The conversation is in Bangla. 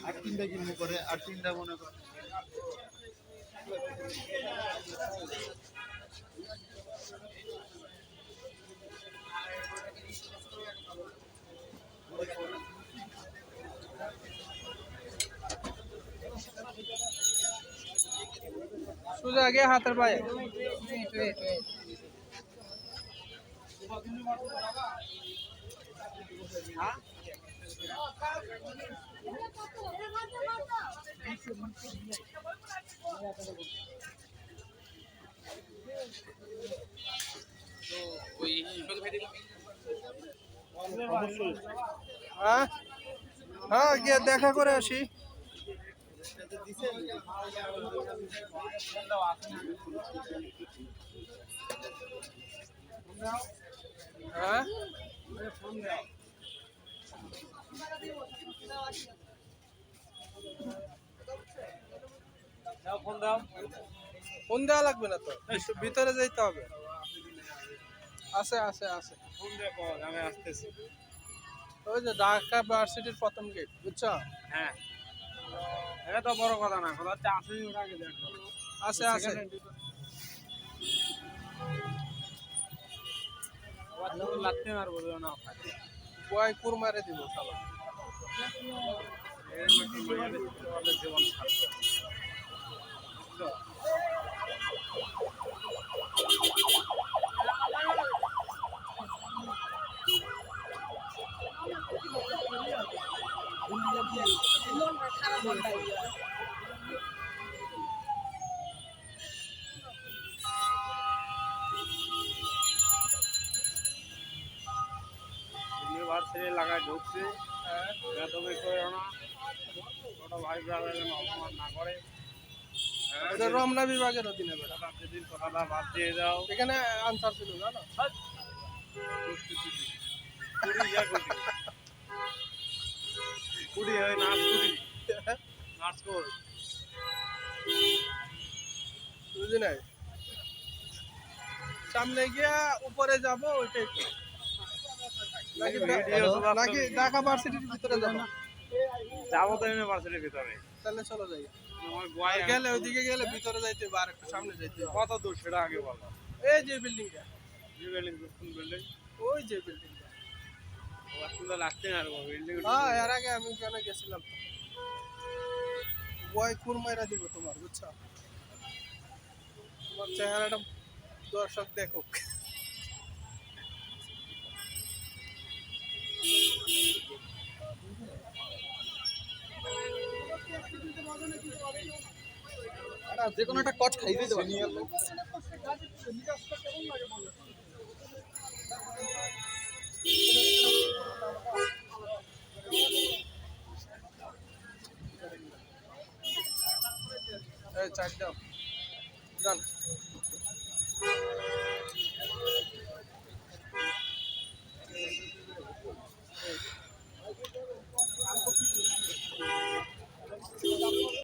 আর তিনটা কিনবো করে আর তিনটা মনে কর সোজা আগে হাতের পায়ে হ্যাঁ হ্যাঁ গিয়ে দেখা করে আসি। হ্যাঁ ফোন দেওয়া লাগবে না তো, ভিতরে যাইতে হবে। আছে আছে আছে, আমি আসতেছি। ওই যে ঢাকা ভার্সিটির প্রথম গেট, বুঝছো? হ্যাঁ এটা তো বড় কথা না, কথা হচ্ছে আসেনি ওটা আগে দেখো। আছে আছে লাগতে মারবো না বয় কুর মারে দিব শালা। জীবন ইউনিভার্সিটি এলাকায় ঢুকছে, তুমি করো না, ছোট ভাই ব্রাদার যেন অপমান না করে। এটা রমনা বিভাগের অধীনে বেটা। সেদিন কথাটা বাদ দিয়ে দাও। এখানে আনসার ছিল জানো, কুড়ি হয় নাচ কুড়ি নাচ কর বুঝলি নাই? সামনে গিয়া উপরে যাব ওইটাই নাকি? নাকি ঢাকা ভার্সিটির ভিতরে যাবো? যাবো তো ইউনিভার্সিটির ভিতরে। তাহলে চলো যাই। আমার গোয়ায় গেলে ওইদিকে গেলে ভিতরে যাইতে হবে, আর একটু সামনে যাইতে হবে। কত দূর সেটা আগে বলো। এই যে বিল্ডিংটা, যে বিল্ডিং, কোন বিল্ডিং? ওই যে বিল্ডিংটা। এখন তো লাগতে না বিল্ডিং। হ্যাঁ এর আগে আমি ওখানে গেছিলাম, বয় কুরমাইরা দিব তোমার, বুঝছো? তোমার চেহারাটা দর্শক দেখুক। যে কোনো একটা কচ খাই দিতে পারি। চার দাও, যান।